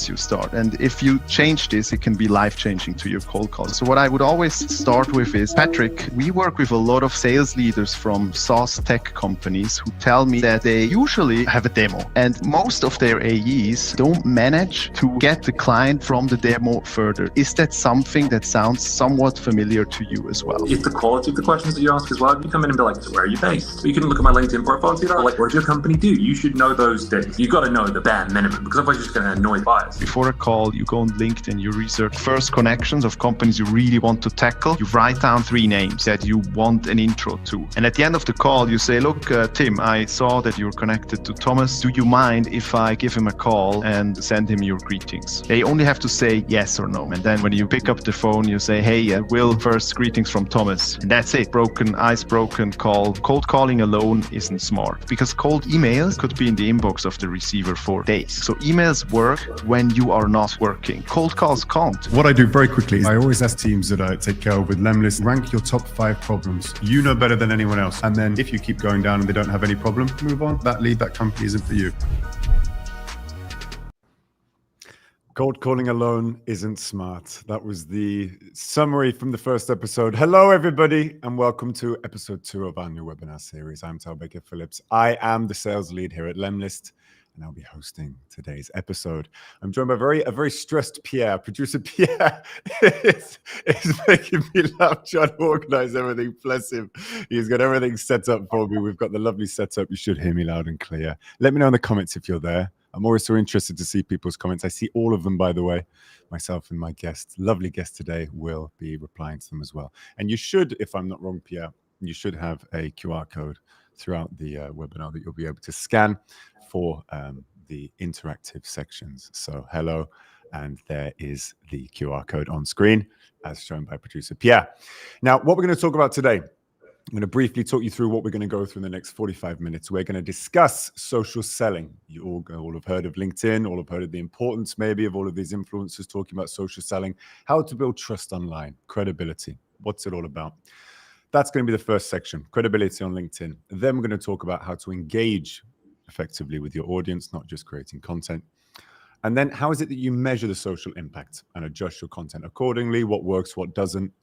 you start. And if you change this, it can be life-changing to your cold calls. So what I would always start with is, Patrick, we work with a lot of sales leaders from SaaS tech companies who tell me that they usually have a demo, and most of their AEs don't manage to get the client from the demo further. Is that something that sounds somewhat familiar to you as well? If the quality of the questions that you ask as well, you come in and be like, so where are you based? You can look at my LinkedIn profile and see that, like, what does your company do? You should know those things. You've got to know the bare minimum, because otherwise you're just going to annoy buyers. Before a call, you go on LinkedIn, you research first connections of companies you really want to tackle. You write down 3 names that you want an intro to. And at the end of the call, you say, look, Tim, I saw that you're connected to Thomas. Do you mind if I give him a call and send him your greetings? They only have to say yes or no. And then when you pick up the phone, you say, hey, Will, first greetings from Thomas. And that's it. Ice broken call. Cold calling alone isn't smart, because cold emails could be in the inbox of the receiver for days. So emails work when you are not working. Cold calls can't. What I do very quickly is I always ask teams that I take care of with lemlist, rank your top 5 problems. You know better than anyone else. And then if you keep going down and they don't have any problem, move on. That lead, that company isn't for you. Cold calling alone isn't smart. That was the summary from the first episode. Hello, everybody, and welcome to episode 2 of our new webinar series. I'm Tal Baker-Phillips. I am the sales lead here at lemlist, and I'll be hosting today's episode. I'm joined by a very stressed Pierre. Producer Pierre is making me laugh, trying to organize everything. Bless him. He's got everything set up for me. We've got the lovely setup. You should hear me loud and clear. Let me know in the comments if you're there. I'm always so interested to see people's comments. I see all of them, by the way. Myself and my guest, lovely guest today, will be replying to them as well. And you should, if I'm not wrong, Pierre, you should have a QR code throughout the webinar that you'll be able to scan for the interactive sections. So hello, and there is the QR code on screen as shown by producer Pierre. Now, what we're going to talk about today, I'm going to briefly talk you through what we're going to go through in the next 45 minutes. We're going to discuss social selling. You all have heard of LinkedIn, all have heard of the importance maybe of all of these influencers talking about social selling, how to build trust online, credibility. What's it all about? That's going to be the first section, credibility on LinkedIn. Then we're going to talk about how to engage effectively with your audience, not just creating content. And then how is it that you measure the social impact and adjust your content accordingly? What works, what doesn't?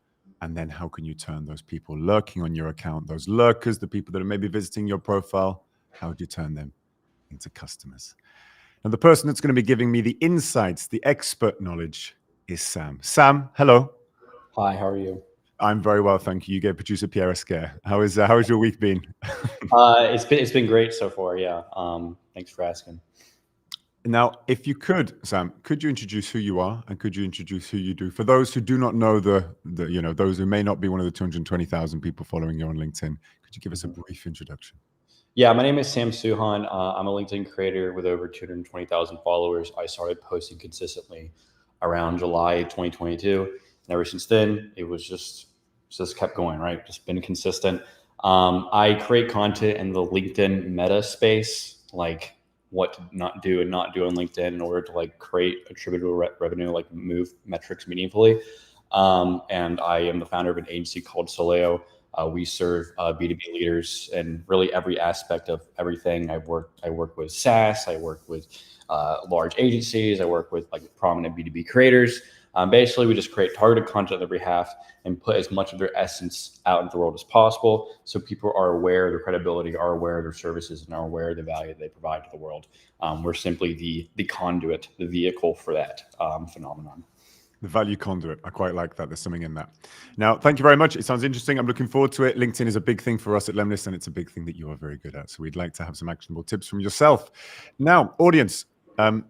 And then how can you turn those people lurking on your account, those lurkers, the people that are maybe visiting your profile, how do you turn them into customers? And the person that's going to be giving me the insights, the expert knowledge, is Sam. Sam, hello. Hi, how are you? I'm very well, thank you. You gave producer Pierre a scare. How has your week been? It's been great so far. Yeah. Thanks for asking. Now, if you could, Sam, could you introduce who you are and could you introduce who you do for those who do not know those who may not be one of the 220,000 people following you on LinkedIn? Could you give us a brief introduction? Yeah, my name is Sam Szuchan. I'm a LinkedIn creator with over 220,000 followers. I started posting consistently around July 2022, and ever since then, it was just kept going, right? Just been consistent. I create content in the LinkedIn meta space, like what to not do and not do on LinkedIn in order to like create attributable revenue, like move metrics meaningfully. And I am the founder of an agency called Soleo. We serve B2B leaders in really every aspect of everything. I work with SaaS. I work with large agencies. I work with like prominent B2B creators. Basically, we just create targeted content on their behalf and put as much of their essence out into the world as possible, so people are aware of their credibility, are aware of their services, and are aware of the value they provide to the world. We're simply the conduit, the vehicle for that phenomenon. The value conduit. I quite like that. There's something in that. Now, thank you very much. It sounds interesting. I'm looking forward to it. LinkedIn is a big thing for us at lemlist, and it's a big thing that you are very good at. So we'd like to have some actionable tips from yourself. Now, audience, I'd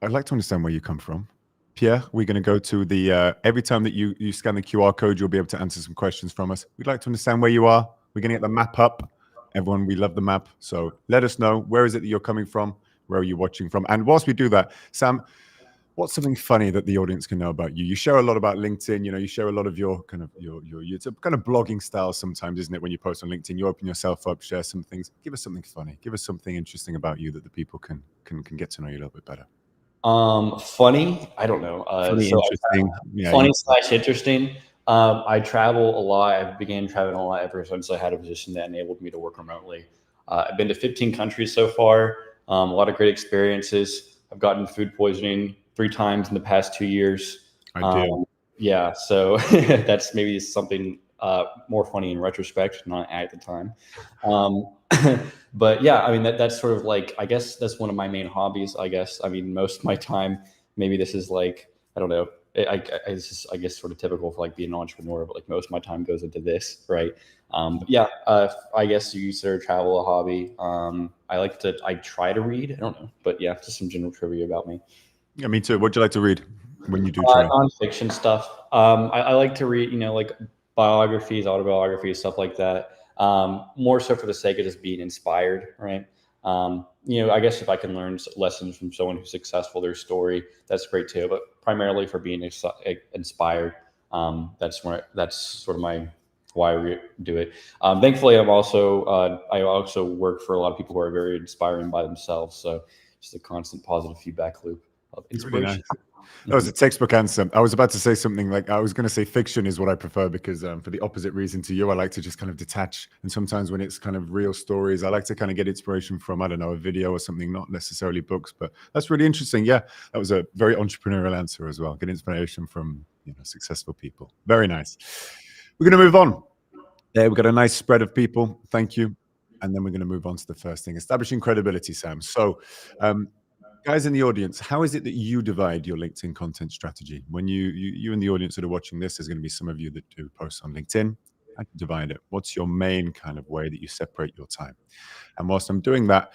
like to understand where you come from. Pierre, we're going to go to the, every time that you scan the QR code, you'll be able to answer some questions from us. We'd like to understand where you are. We're going to get the map up. Everyone, we love the map. So let us know, where is it that you're coming from? Where are you watching from? And whilst we do that, Sam, what's something funny that the audience can know about you? You share a lot about LinkedIn. You know, you share a lot of your kind of it's a kind of blogging style sometimes, isn't it? When you post on LinkedIn, you open yourself up, share some things. Give us something funny. Give us something interesting about you that the people can get to know you a little bit better. Funny, I don't know. Funny, so interesting. Funny / interesting. I travel a lot. I began traveling a lot ever since I had a position that enabled me to work remotely. I've been to 15 countries so far. A lot of great experiences. I've gotten food poisoning 3 times in the past 2 years. I do. Yeah, so that's maybe something more funny in retrospect, not at the time. But yeah, I mean, that's sort of like, I guess that's one of my main hobbies, I guess. I mean, most of my time, maybe this is like, I don't know, it's just, I guess, sort of typical for like being an entrepreneur, but like most of my time goes into this, right? But yeah, I guess you consider travel a hobby. I try to read, I don't know, but yeah, just some general trivia about me. Yeah, me too. What do you like to read when you do try? Nonfiction stuff. I like to read, like biographies, autobiographies, stuff like that. More so for the sake of just being inspired, right? I guess if I can learn lessons from someone who's successful, their story, that's great too. But primarily for being inspired, that's sort of why we do it. Thankfully, I also work for a lot of people who are very inspiring by themselves. So just a constant positive feedback loop of inspiration. Really nice. That was a textbook answer. I was about to say something like, I was going to say fiction is what I prefer because for the opposite reason to you, I like to just kind of detach. And sometimes when it's kind of real stories, I like to kind of get inspiration from, I don't know, a video or something, not necessarily books. But that's really interesting. Yeah, that was a very entrepreneurial answer as well. Get inspiration from successful people. Very nice. We're going to move on. There, we've got a nice spread of people. Thank you. And then we're going to move on to the first thing, establishing credibility, Sam. So, guys in the audience, how is it that you divide your LinkedIn content strategy? When you in the audience that are watching this, there's going to be some of you that do posts on LinkedIn. How do you divide it? What's your main kind of way that you separate your time? And whilst I'm doing that,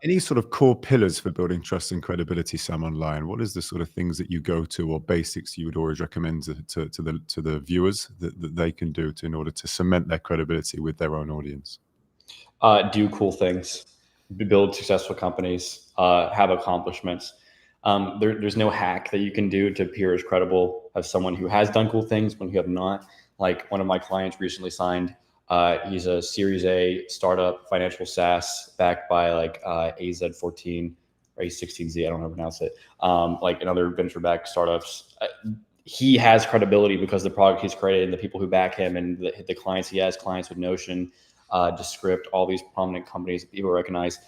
any sort of core pillars for building trust and credibility, Sam, online? What is the sort of things that you go to or basics you would always recommend to the viewers that they can do in order to cement their credibility with their own audience? Do cool things, build successful companies, have accomplishments. There's no hack that you can do to appear as credible as someone who has done cool things when you have not. Like one of my clients recently signed, he's a Series A startup financial SaaS backed by like AZ14 or A16Z, I don't know how to pronounce it, like another venture-backed startups. He has credibility because the product he's created and the people who back him and the clients he has, clients with Notion, Descript, all these prominent companies that people recognize.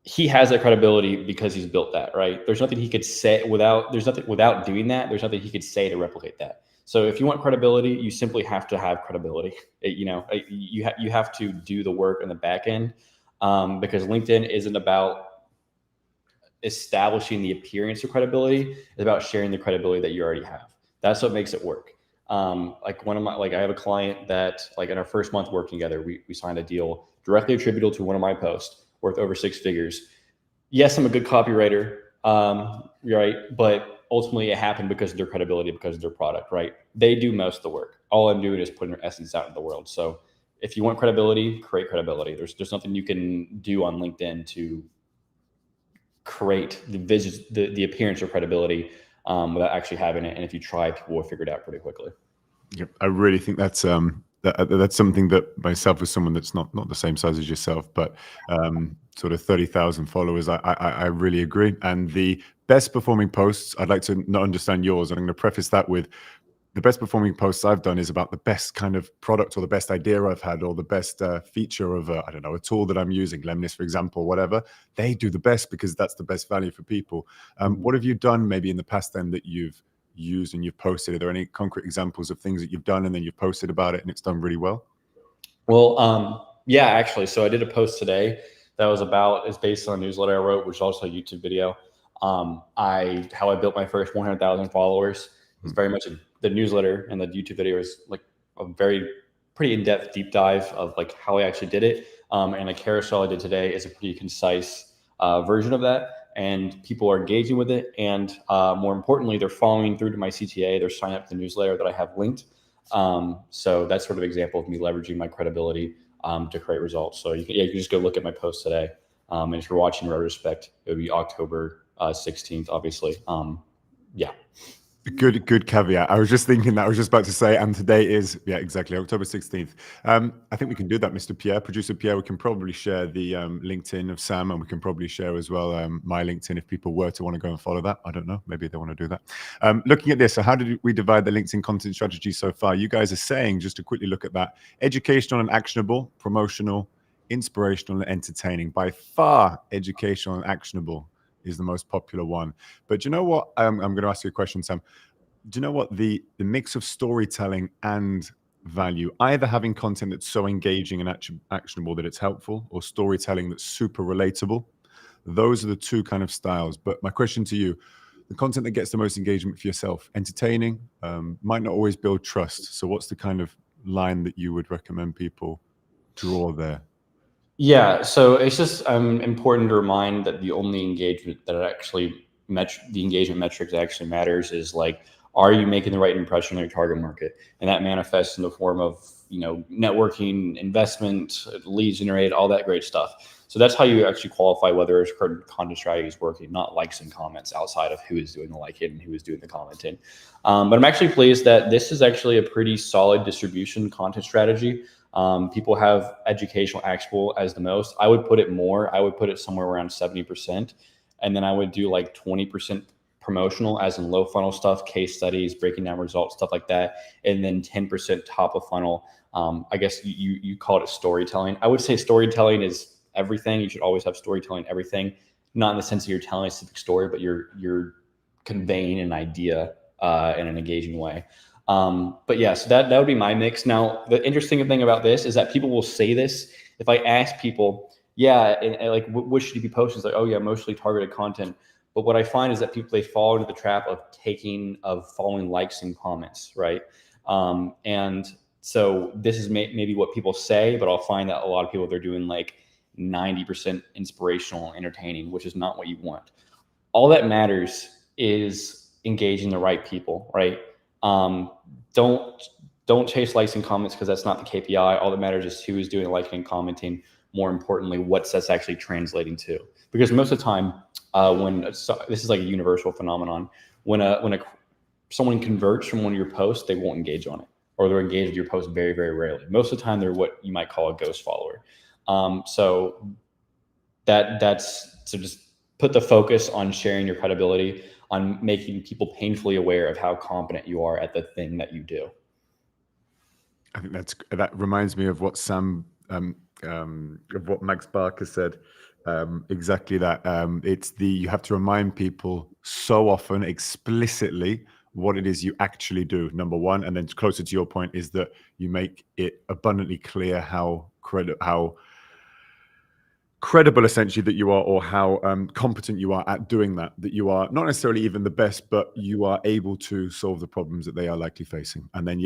He has that credibility because he's built that, right? There's nothing he could say without doing that. There's nothing he could say to replicate that. So if you want credibility, you simply have to have credibility. You have to do the work on the back end, because LinkedIn isn't about establishing the appearance of credibility. It's about sharing the credibility that you already have. That's what makes it work. I have a client that, like, in our first month working together, we signed a deal directly attributable to one of my posts worth over 6 figures. Yes, I'm a good copywriter, right? But ultimately it happened because of their credibility, because of their product, right? They do most of the work. All I'm doing is putting their essence out in the world. So if you want credibility, create credibility. There's nothing you can do on LinkedIn to create the appearance of credibility without actually having it. And if you try, people will figure it out pretty quickly. Yep, I really think that's something that myself, as someone that's not the same size as yourself, but sort of 30,000 followers, I really agree. And the best performing posts, I'd like to not understand yours, and I'm going to preface that with the best performing posts I've done is about the best kind of product or the best idea I've had or the best feature of I don't know, a tool that I'm using, lemlist, for example, whatever. They do the best because that's the best value for people. What have you done maybe in the past then that you've used and you've posted? Are there any concrete examples of things that you've done and then you've posted about it and it's done really well? Well, yeah, actually. So I did a post today that is based on a newsletter I wrote, which is also a YouTube video. How I built my first 100,000 followers. It's very much the newsletter, and the YouTube video is like a pretty in-depth deep dive of like how I actually did it. And a carousel I did today is a pretty concise version of that. And people are engaging with it. And more importantly, they're following through to my CTA. They're signing up to the newsletter that I have linked. So that's sort of an example of me leveraging my credibility to create results. So you can just go look at my post today. And if you're watching in retrospect, it would be October 16th, obviously. Yeah. Good caveat. I was just thinking that. I was just about to say, and today is, yeah, exactly, October 16th. I think we can do that, Mr. Pierre, producer Pierre. We can probably share the LinkedIn of Sam, and we can probably share as well my LinkedIn if people were to want to go and follow that. I don't know. Maybe they want to do that. Looking at this, so how did we divide the LinkedIn content strategy so far? You guys are saying, just to quickly look at that, educational and actionable, promotional, inspirational and entertaining. By far, educational and actionable is the most popular one. But do you know what? I'm going to ask you a question, Sam. Do you know what the mix of storytelling and value, either having content that's so engaging and actionable that it's helpful, or storytelling that's super relatable? Those are the two kind of styles. But my question to you, the content that gets the most engagement for yourself, entertaining, might not always build trust. So what's the kind of line that you would recommend people draw there? Yeah, so it's just important to remind that the only engagement that actually the engagement metric that actually matters is like, are you making the right impression on your target market? And that manifests in the form of, networking, investment, leads generated, all that great stuff. So that's how you actually qualify whether a certain content strategy is working, not likes and comments outside of who is doing the liking and who is doing the commenting. But I'm actually pleased that this is actually a pretty solid distribution content strategy. People have educational, actionable as the most. I would put it more. I would put it somewhere around 70%. And then I would do like 20% promotional, as in low funnel stuff, case studies, breaking down results, stuff like that. And then 10% top of funnel. I guess you call it storytelling. I would say storytelling is everything. You should always have storytelling, everything, not in the sense that you're telling a specific story, but you're conveying an idea in an engaging way. But yeah, so that would be my mix. Now, the interesting thing about this is that people will say this. If I ask people, yeah, and like, what should you be posting? It's like, oh yeah, mostly targeted content. But what I find is that they fall into the trap of following likes and comments, right? And so this is maybe what people say, but I'll find that a lot of people, they're doing like 90% inspirational, entertaining, which is not what you want. All that matters is engaging the right people, right? Don't chase likes and comments, because that's not the KPI. All that matters is who is doing liking and commenting. More importantly, what's that's actually translating to. Because most of the time, this is like a universal phenomenon, when someone converts from one of your posts, they won't engage on it, or they're engaged with your post very, very rarely. Most of the time, they're what you might call a ghost follower. So just put the focus on sharing your credibility, on making people painfully aware of how competent you are at the thing that you do. I think that reminds me of what of what Max Barker said. Exactly that. You have to remind people so often explicitly what it is you actually do, number one, and then closer to your point is that you make it abundantly clear how credible essentially that you are, or how competent you are at doing that you are not necessarily even the best, but you are able to solve the problems that they are likely facing. And then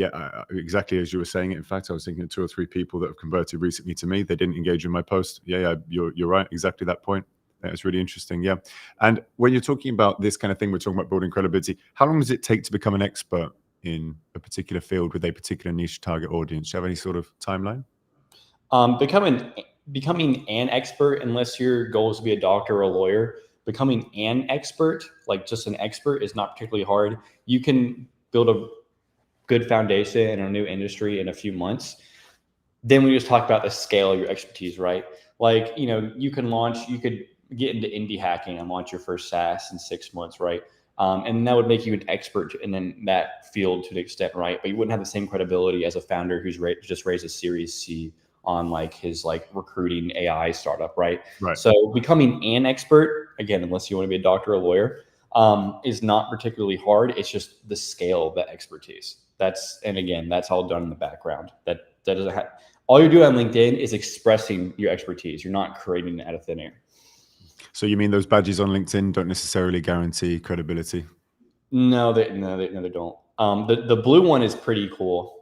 exactly as you were saying it, in fact, I was thinking of 2 or 3 people that have converted recently to me. They didn't engage in my post. You're right, exactly that point. It's really interesting. Yeah. And when you're talking about this kind of thing, we're talking about building credibility. How long does it take to become an expert in a particular field with a particular niche target audience? Do you have any sort of timeline? Becoming an expert, unless your goal is to be a doctor or a lawyer, becoming an expert, like just an expert, is not particularly hard. You can build a good foundation in a new industry in a few months. Then we just talk about the scale of your expertise, right? Like, you could get into indie hacking and launch your first SaaS in 6 months, right? And that would make you an expert in that field to an extent, right? But you wouldn't have the same credibility as a founder who's just raised a Series C on like his recruiting AI startup, right? So becoming an expert, again, unless you want to be a doctor or a lawyer, is not particularly hard. It's just the scale of that expertise. That's all done in the background. That doesn't have. All you're doing on LinkedIn is expressing your expertise. You're not creating it out of thin air. So you mean those badges on LinkedIn don't necessarily guarantee credibility? No, they don't. The blue one is pretty cool.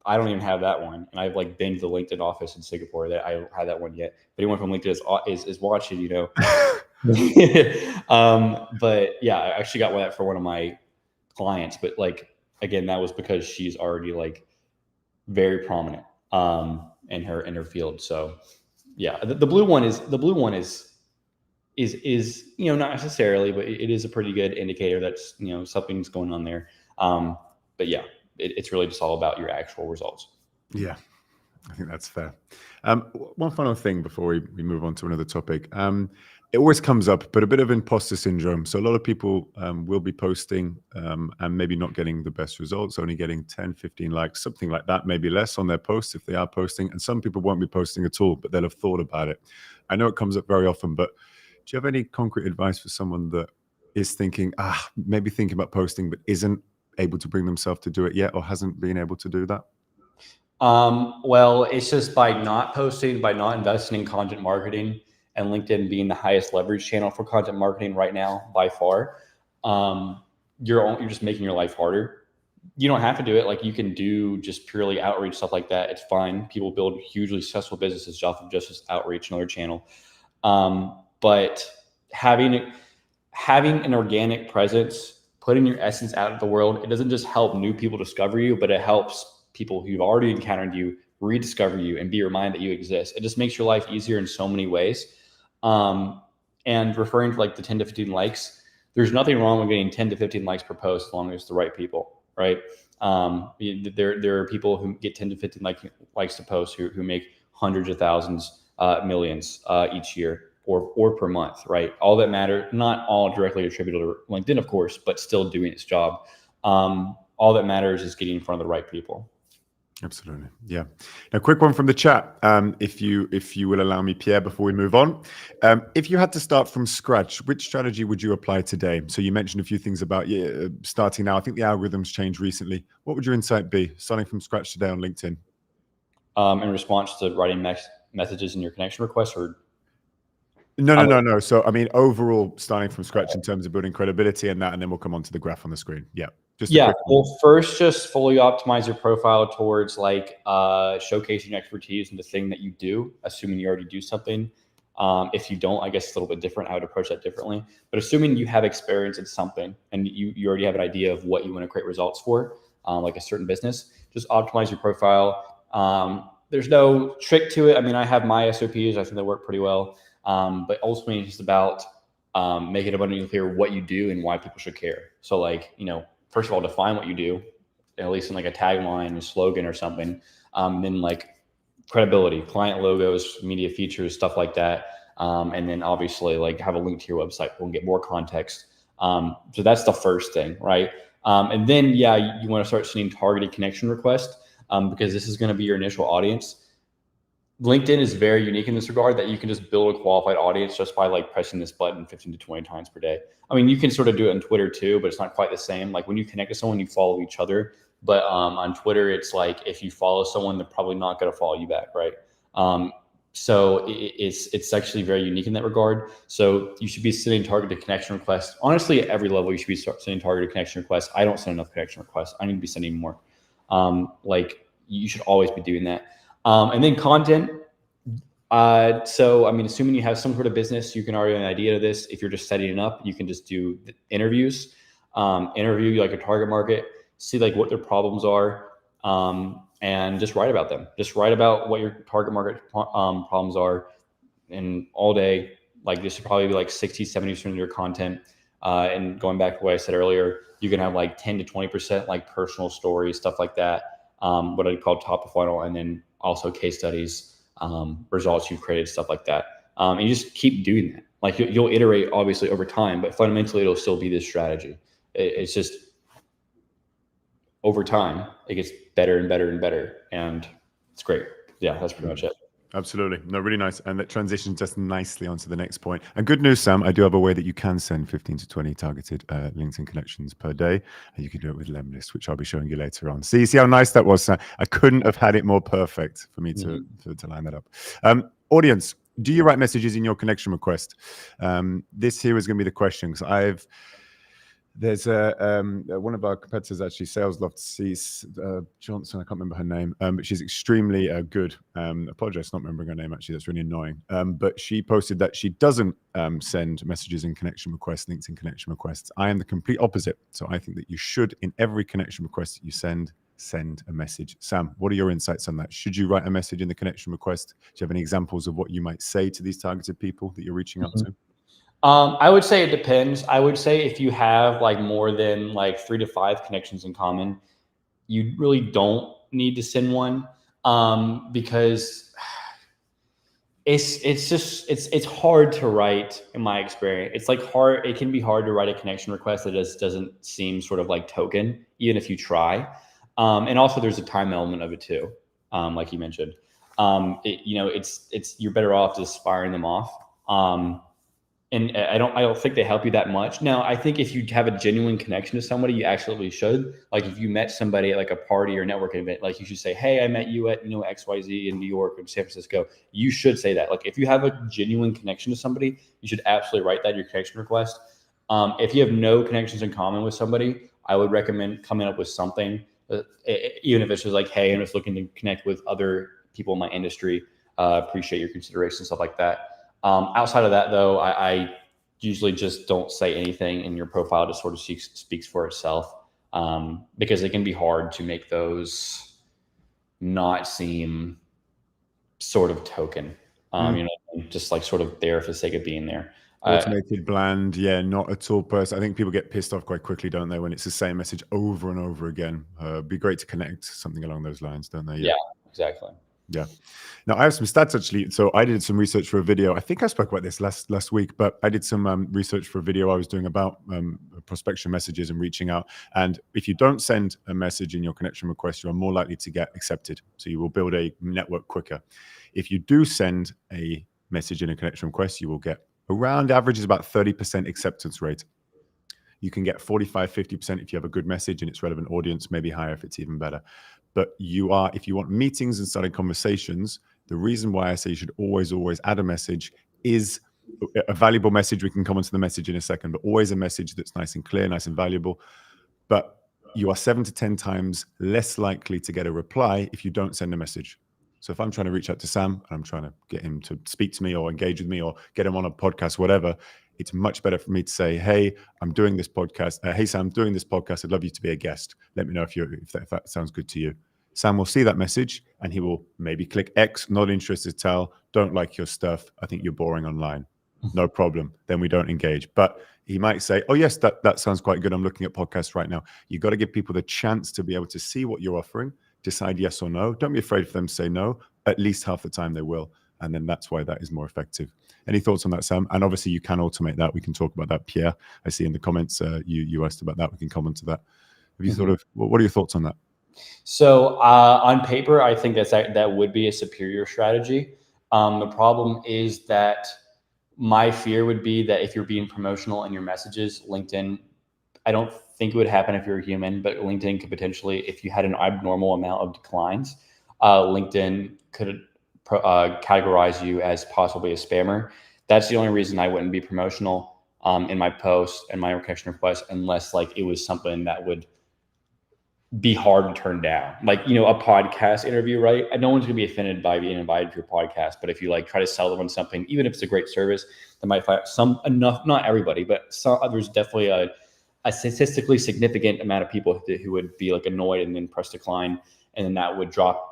I don't even have that one, and I've been to the LinkedIn office in Singapore. That I don't have that one yet. If anyone from LinkedIn is watching, but yeah, I actually got that for one of my clients. But again, that was because she's already very prominent in her field. So yeah, the blue one is not necessarily, but it is a pretty good indicator that's something's going on there. But yeah. It's really just all about your actual results. Yeah, I think that's fair. One final thing before we move on to another topic. It always comes up, but a bit of imposter syndrome. So a lot of people will be posting and maybe not getting the best results, only getting 10, 15 likes, something like that, maybe less on their posts if they are posting. And some people won't be posting at all, but they'll have thought about it. I know it comes up very often, but you have any concrete advice for someone that is thinking, maybe thinking about posting, but isn't able to bring themselves to do it yet, or hasn't been able to do that? Well, it's just by not posting, by not investing in content marketing, and LinkedIn being the highest leverage channel for content marketing right now by far, you're just making your life harder. You don't have to do it. Like, you can do just purely outreach, stuff like that. It's fine. People build hugely successful businesses off of just outreach, another channel. But having an organic presence, putting your essence out of the world, it doesn't just help new people discover you, but it helps people who've already encountered you rediscover you and be reminded that you exist. It just makes your life easier in so many ways. And referring to like the 10 to 15 likes, there's nothing wrong with getting 10 to 15 likes per post as long as it's the right people, right? There are people who get 10 to 15 likes to post who make hundreds of thousands, millions each year or per month, right? All that matter, not all directly attributable to LinkedIn, of course, but still doing its job. All that matters is getting in front of the right people. Absolutely. Yeah. Now, quick one from the chat. If you will allow me, Pierre, before we move on. If you had to start from scratch, which strategy would you apply today? So you mentioned a few things about starting now. I think the algorithms changed recently. What would your insight be starting from scratch today on LinkedIn? In response to writing messages in your connection request, or? No. So, I mean, overall, starting from scratch in terms of building credibility and that, and then we'll come on to the graph on the screen. Yeah. Well, first, just fully optimize your profile towards like showcasing expertise in the thing that you do, assuming you already do something. If you don't, I guess it's a little bit different. I would approach that differently. But assuming you have experience in something and you already have an idea of what you want to create results for, like a certain business, just optimize your profile. There's no trick to it. I mean, I have my SOPs. I think they work pretty well. But ultimately, it's just about making it abundantly clear what you do and why people should care. So, like, first of all, define what you do, at least in like a tagline, a slogan or something. Then like credibility, client logos, media features, stuff like that. And then obviously like have a link to your website. We'll get more context. So that's the first thing, right? And then, you want to start sending targeted connection requests because this is going to be your initial audience. LinkedIn is very unique in this regard that you can just build a qualified audience just by like pressing this button 15 to 20 times per day. I mean, you can sort of do it on Twitter too, but it's not quite the same. Like when you connect to someone, you follow each other. But on Twitter, it's like if you follow someone, they're probably not going to follow you back, right? So it's actually very unique in that regard. So you should be sending targeted connection requests. Honestly, at every level, you should be sending targeted connection requests. I don't send enough connection requests. I need to be sending more. Like you should always be doing that. And then content. So, I mean, assuming you have some sort of business, you can already have an idea of this. If you're just setting it up, you can just do interviews, interview like a target market, see like what their problems are, and just write about them. Just write about what your target market problems are. And all day, like this should probably be like 60, 70% of your content. And going back to what I said earlier, you can have like 10 to 20% like personal stories, stuff like that. What I call top of funnel, and then also case studies, results you've created, stuff like that. And you just keep doing that. Like you'll iterate obviously over time, but fundamentally it'll still be this strategy. It's just over time, it gets better and better and better. And it's great. Yeah, that's pretty much it. Absolutely. No, really nice. And that transitions just nicely onto the next point. And good news, Sam, I do have a way that you can send 15 to 20 targeted LinkedIn connections per day. And you can do it with lemlist, which I'll be showing you later on. See how nice that was, Sam? I couldn't have had it more perfect for me to line that up. Audience, do you write messages in your connection request? This here is going to be the question, because there's one of our competitors, actually, Salesloft sees Johnson. I can't remember her name, but she's extremely good. Apologize for not remembering her name, actually. That's really annoying. But she posted that she doesn't send messages in connection requests, LinkedIn connection requests. I am the complete opposite. So I think that you should, in every connection request that you send a message. Sam, what are your insights on that? Should you write a message in the connection request? Do you have any examples of what you might say to these targeted people that you're reaching out to? I would say it depends. I would say if you have like more than like 3 to 5 connections in common, you really don't need to send one, because it's hard to write, in my experience. It's like hard. It can be hard to write a connection request that just doesn't seem sort of like token, even if you try. And also there's a time element of it too, like you mentioned. You're better off just firing them off. And I don't think they help you that much. Now, I think if you have a genuine connection to somebody, you absolutely should. Like if you met somebody at like a party or networking event, like you should say, hey, I met you at, XYZ in New York or San Francisco. You should say that. Like if you have a genuine connection to somebody, you should absolutely write that in your connection request. If you have no connections in common with somebody, I would recommend coming up with something, even if it's just like, hey, I'm just looking to connect with other people in my industry. Appreciate your consideration, stuff like that. Outside of that, though, I usually just don't say anything, and your profile just sort of speaks for itself, because it can be hard to make those not seem sort of token, just like sort of there for the sake of being there. Automated, bland, yeah, not at all personal. I think people get pissed off quite quickly, don't they, when it's the same message over and over again. It'd be great to connect something along those lines, don't they? Yeah, exactly. Yeah. Now I have some stats actually. So I did some research for a video. I think I spoke about this last week, but I did some research for a video I was doing about prospection messages and reaching out. And if you don't send a message in your connection request, you are more likely to get accepted. So you will build a network quicker. If you do send a message in a connection request, you will get around average is about 30% acceptance rate. You can get 45, 50% if you have a good message and it's relevant audience, maybe higher if it's even better. But if you want meetings and starting conversations, the reason why I say you should always add a message is a valuable message. We can come onto the message in a second, but always a message that's nice and clear, nice and valuable. But you are 7 to 10 times less likely to get a reply if you don't send a message. So if I'm trying to reach out to Sam and I'm trying to get him to speak to me or engage with me or get him on a podcast, whatever, it's much better for me to say, hey, I'm doing this podcast. Hey, Sam, I'm doing this podcast. I'd love you to be a guest. Let me know if that sounds good to you. Sam will see that message and he will maybe click X, not interested, tell, don't like your stuff. I think you're boring online. No problem. Then we don't engage. But he might say, oh, yes, that sounds quite good. I'm looking at podcasts right now. You've got to give people the chance to be able to see what you're offering, decide yes or no. Don't be afraid for them to say no. At least half the time they will. And then that's why that is more effective. Any thoughts on that, Sam? And obviously you can automate that. We can talk about that. Pierre, I see in the comments, you asked about that. We can comment to that. Have you thought of, what are your thoughts on that? So on paper, I think that would be a superior strategy. The problem is that my fear would be that if you're being promotional in your messages, LinkedIn, I don't think it would happen if you're a human, but LinkedIn could potentially, if you had an abnormal amount of declines, LinkedIn could categorize you as possibly a spammer. That's the only reason I wouldn't be promotional in my posts and my connection requests, unless like it was something that would be hard to turn down. Like, a podcast interview, right? No one's gonna be offended by being invited to your podcast, but if you like try to sell them on something, even if it's a great service, they might find not everybody, but there's definitely a statistically significant amount of people who would be like annoyed and then press decline, and then that would drop.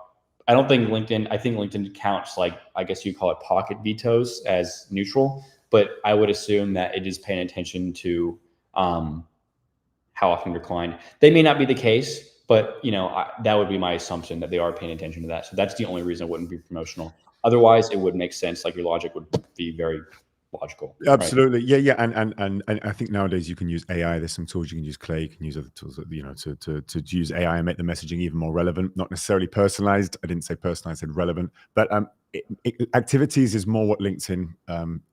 I think LinkedIn counts, like, I guess you call it pocket vetoes as neutral, but I would assume that it is paying attention to how often declined. They may not be the case, but that would be my assumption that they are paying attention to that. So that's the only reason it wouldn't be promotional. Otherwise, it would make sense. Like your logic would be very logical. Absolutely. Right? Yeah. And I think nowadays you can use AI. There's some tools you can use. Clay, you can use other tools, to use AI and make the messaging even more relevant, not necessarily personalized. I didn't say personalized, I said relevant, but activities is more what LinkedIn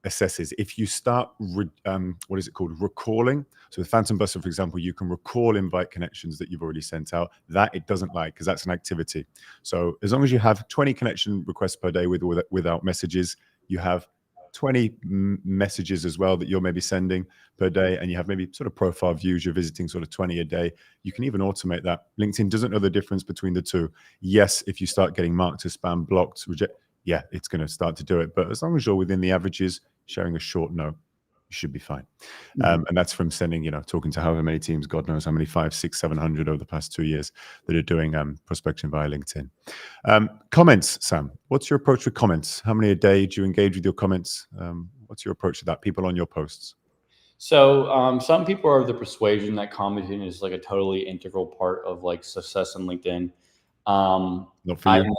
assesses. If you start, what is it called? Recalling. So with Phantom Buster, for example, you can recall invite connections that you've already sent out. That it doesn't like, because that's an activity. So as long as you have 20 connection requests per day without messages, you have 20 messages as well that you're maybe sending per day, and you have maybe sort of profile views, you're visiting sort of 20 a day. You can even automate that. LinkedIn doesn't know the difference between the two. Yes, if you start getting marked as spam, blocked, reject, yeah, it's going to start to do it. But as long as you're within the averages, sharing a short note, you should be fine. And that's from sending, talking to however many teams, God knows how many, 500, 600, 700 over the past 2 years that are doing prospection via LinkedIn. Comments, Sam, what's your approach with comments? How many a day do you engage with your comments? What's your approach to that? People on your posts? So some people are of the persuasion that commenting is like a totally integral part of like success on LinkedIn. Not for you.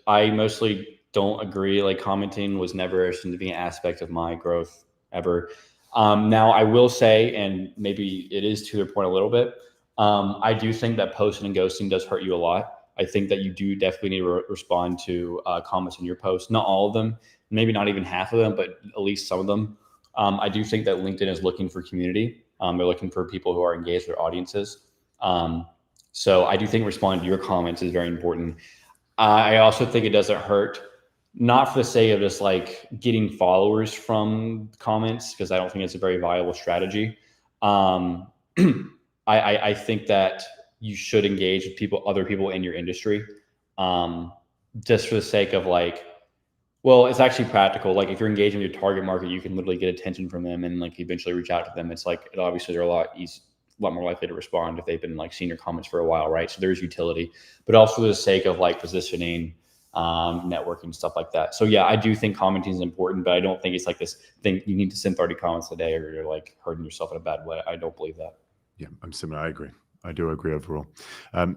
I mostly don't agree. Like commenting was never a significant aspect of my growth ever. Now I will say, and maybe it is to their point a little bit, I do think that posting and ghosting does hurt you a lot. I think that you do definitely need to respond to comments in your posts. Not all of them, maybe not even half of them, but at least some of them. I do think that LinkedIn is looking for community. They're looking for people who are engaged with their audiences. So I do think responding to your comments is very important. I also think it doesn't hurt, not for the sake of just like getting followers from comments, because I don't think it's a very viable strategy. I think that you should engage with other people in your industry, just for the sake of like, well, it's actually practical. Like if you're engaging with your target market, you can literally get attention from them and like eventually reach out to them. It's like, obviously they're a lot more likely to respond if they've been like seeing your comments for a while, right? So there's utility, but also for the sake of like positioning, networking, stuff like that. So yeah, I do think commenting is important, but I don't think it's like this thing you need to send 30 comments a day or you're like hurting yourself in a bad way. I don't believe that. Yeah, I'm similar. I agree. I do agree overall.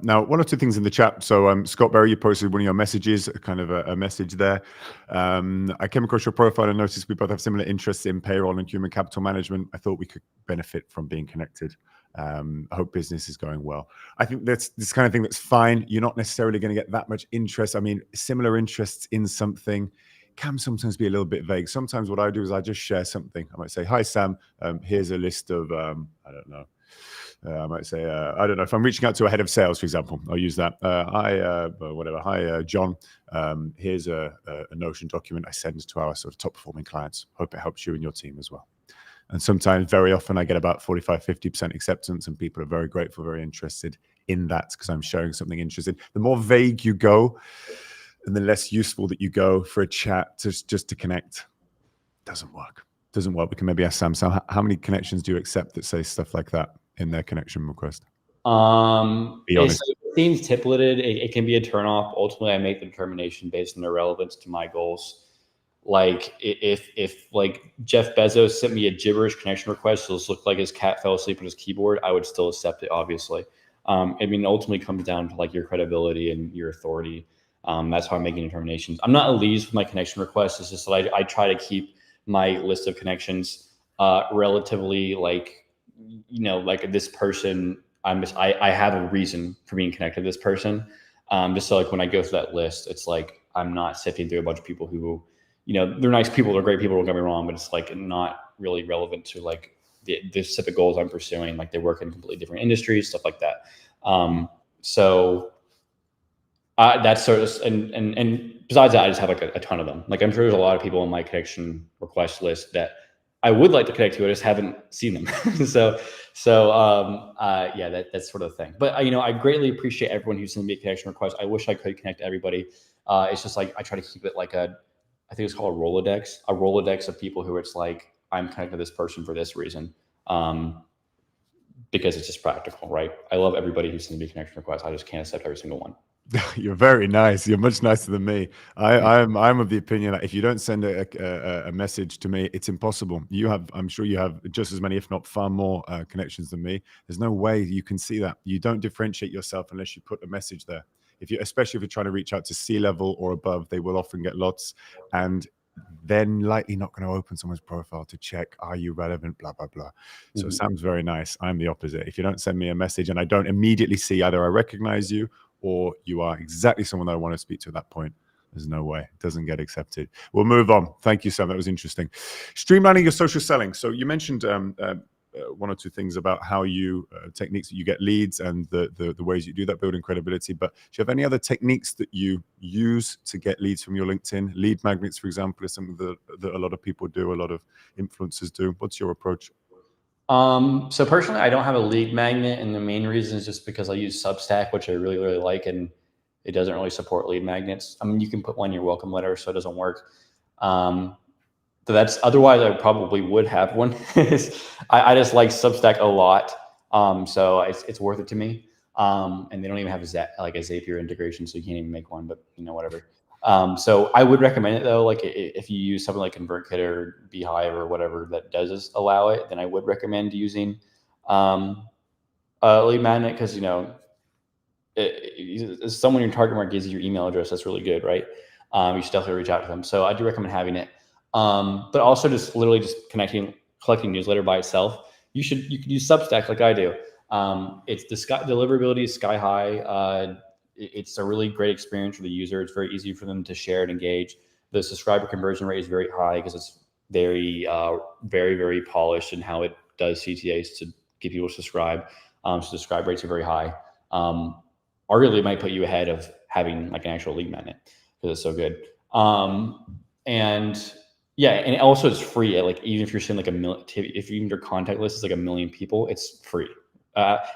Now, one or two things in the chat. So Scott Berry, you posted one of your messages, kind of a message there. I came across your profile and noticed we both have similar interests in payroll and human capital management. I thought we could benefit from being connected. I hope business is going well. I think that's this kind of thing that's fine. You're not necessarily going to get that much interest. I mean, similar interests in something can sometimes be a little bit vague. Sometimes what I do is I just share something. I might say, hi, Sam, here's a list of, I don't know. I might say, I don't know, if I'm reaching out to a head of sales, for example, I'll use that. Hi, John, here's a Notion document I send to our sort of top performing clients. Hope it helps you and your team as well. And sometimes, very often, I get about 45, 50% acceptance, and people are very grateful, very interested in that because I'm sharing something interesting. The more vague you go, and the less useful that you go for a chat just to connect, doesn't work. Doesn't work. We can maybe ask Sam. So how many connections do you accept that say stuff like that in their connection request? Be honest. It seems templated. It can be a turnoff. Ultimately, I make the determination based on their relevance to my goals. Like if like Jeff Bezos sent me a gibberish connection request, so it looked like his cat fell asleep on his keyboard, I would still accept it, obviously. I mean, ultimately it comes down to like your credibility and your authority. That's how I'm making determinations. I'm not elitist with my connection requests. It's just that I try to keep my list of connections relatively like, you know, like this person, I have a reason for being connected to this person. Just so like when I go through that list, it's like I'm not sifting through a bunch of people who, you know, they're nice people, they're great people, don't get me wrong, but it's like not really relevant to like the specific goals I'm pursuing. Like they work in completely different industries, stuff like that. So that's sort of, and besides that, I just have like a ton of them. Like I'm sure there's a lot of people on my connection request list that I would like to connect to, I just haven't seen them. Yeah, that's sort of the thing. But you know, I greatly appreciate everyone who sent me a connection request. I wish I could connect to everybody. It's just like I try to keep it like I think it's called a Rolodex of people who it's like I'm connected to this person for this reason, because it's just practical, right? I love everybody who sends me a connection request. I just can't accept every single one. You're very nice. You're much nicer than me. I'm of the opinion that if you don't send a message to me, it's impossible. I'm sure you have just as many, if not far more, connections than me. There's no way you can see that. You don't differentiate yourself unless you put a message there. Especially if you're trying to reach out to C-level or above, they will often get lots, and then likely not going to open someone's profile to check, are you relevant, blah, blah, blah. So it sounds very nice. I'm the opposite. If you don't send me a message and I don't immediately see either I recognize you or you are exactly someone that I want to speak to at that point, there's no way. It doesn't get accepted. We'll move on. Thank you, Sam. That was interesting. Streamlining your social selling. So you mentioned one or two things about how you techniques that you get leads and the ways you do that, building credibility. But do you have any other techniques that you use to get leads from your LinkedIn? Lead magnets, for example, is something that a lot of people do, a lot of influencers do. What's your approach? So personally, I don't have a lead magnet, and the main reason is just because I use Substack, which I really, really like, and it doesn't really support lead magnets. I mean, you can put one in your welcome letter, so it doesn't work. So that's, otherwise I probably would have one. I just like Substack a lot. So it's worth it to me. And they don't even have a Zapier integration, so you can't even make one, but you know, whatever. So I would recommend it though. Like if you use something like ConvertKit or Beehive or whatever that does allow it, then I would recommend using a lead magnet, because you know, someone in your target market gives you your email address, that's really good, right? You should definitely reach out to them. So I do recommend having it. But also just literally just collecting newsletter by itself. You could use Substack like I do. It's deliverability is sky high. It's a really great experience for the user. It's very easy for them to share and engage. The subscriber conversion rate is very high because it's very, very, very polished in how it does CTAs to get people to subscribe. So subscribe rates are very high. Arguably, it might put you ahead of having like an actual lead magnet because it's so good. And yeah, and also it's free. Like even if you're seeing like if even your contact list is like 1 million people, it's free.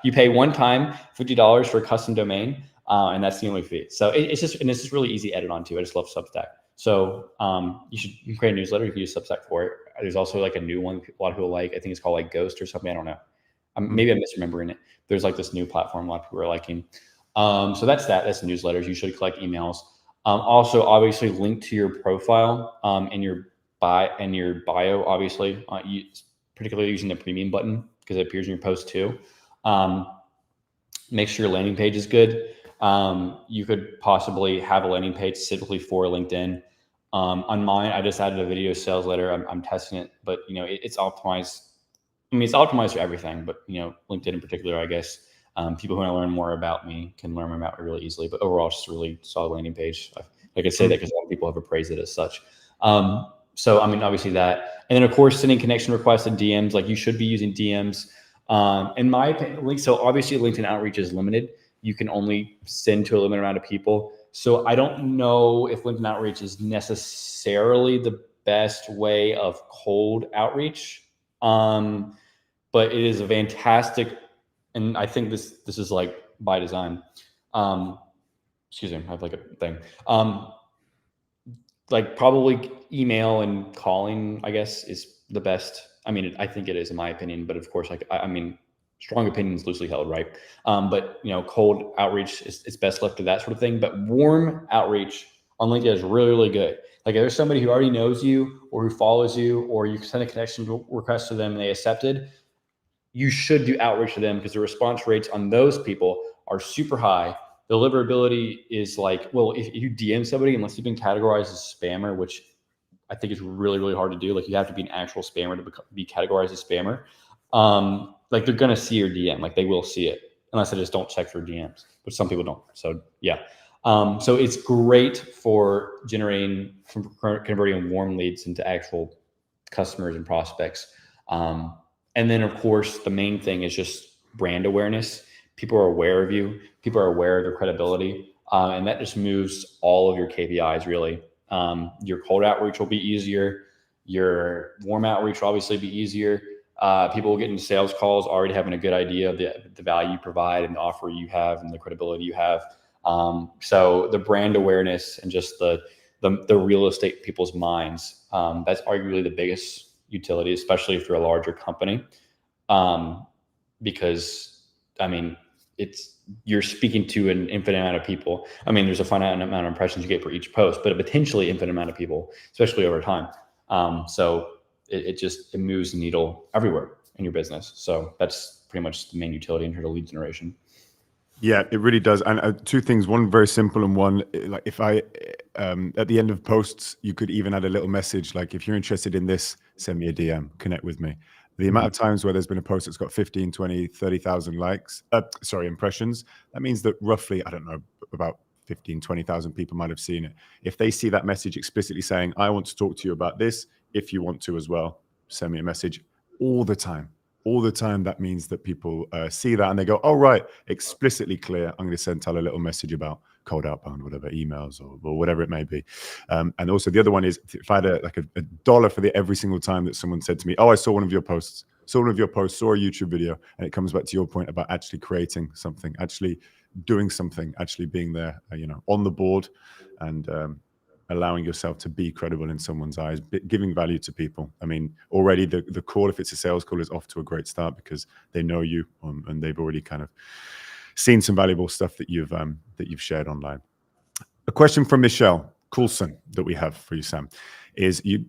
You pay one time $50 for a custom domain, and that's the only fee. So it's just really easy to edit onto. I just love Substack. So you can create a newsletter. You can use Substack for it. There's also like a new one a lot of people like. I think it's called like Ghost or something. I don't know. Maybe I'm misremembering it. There's like this new platform a lot of people are liking. So that's newsletters. You should collect emails. Also, obviously, link to your profile in your bio. Obviously, particularly using the premium button because it appears in your post too. Make sure your landing page is good. You could possibly have a landing page specifically for LinkedIn. On mine, I just added a video sales letter. I'm testing it, but it's optimized. I mean, it's optimized for everything, but LinkedIn in particular, I guess. People who want to learn more about me can learn more about me really easily. But overall, it's just a really solid landing page. Like I say that because a lot of people have appraised it as such. So I mean, obviously that, and then of course sending connection requests and DMs. Like you should be using DMs. In my opinion, so obviously LinkedIn outreach is limited. You can only send to a limited amount of people. So I don't know if LinkedIn outreach is necessarily the best way of cold outreach. But it is a fantastic, and I think this is like by design. Excuse me, I have like a thing. Like probably email and calling, I guess, is the best. I mean, I think it is in my opinion, but of course, like I mean, strong opinions loosely held, right? But cold outreach is best left to that sort of thing. But warm outreach on LinkedIn is really, really good. Like if there's somebody who already knows you or who follows you, or you send a connection request to them and they accepted, you should do outreach to them because the response rates on those people are super high. The deliverability is like, well, if you DM somebody, unless you've been categorized as spammer, which I think is really, really hard to do. Like you have to be an actual spammer to be categorized as spammer. Like they're going to see your DM, like they will see it unless they just don't check for DMs, but some people don't. So yeah. So it's great for converting warm leads into actual customers and prospects. And then of course, the main thing is just brand awareness. People are aware of you. People are aware of their credibility. And that just moves all of your KPIs really. Your cold outreach will be easier. Your warm outreach will obviously be easier. People will get into sales calls already having a good idea of the value you provide and the offer you have and the credibility you have. So the brand awareness and just the real estate in people's minds, that's arguably the biggest utility, especially if you're a larger company. Because I mean, you're speaking to an infinite amount of people. I mean, there's a finite amount of impressions you get for each post, but a potentially infinite amount of people, especially over time. So it moves the needle everywhere in your business. So that's pretty much the main utility in terms of lead generation. Yeah, it really does. And two things, one very simple and one, like if I, at the end of posts, you could even add a little message, like if you're interested in this, send me a DM, connect with me. The amount of times where there's been a post that's got 15, 20, 30,000 impressions, that means that roughly, I don't know, about 15, 20,000 people might have seen it. If they see that message explicitly saying, I want to talk to you about this, if you want to as well, send me a message all the time. All the time, that means that people see that and they go, oh, right, explicitly clear. I'm going to send Tal a little message about cold outbound, whatever, emails or whatever it may be. And also the other one is if I had a dollar for every single time that someone said to me, oh, I saw one of your posts, saw a YouTube video, and it comes back to your point about actually creating something, actually doing something, actually being there, on the board and allowing yourself to be credible in someone's eyes, giving value to people. I mean, already the call, if it's a sales call, is off to a great start because they know you and they've already kind of seen some valuable stuff that you've shared online. A question from Michelle Coulson that we have for you, Sam, is you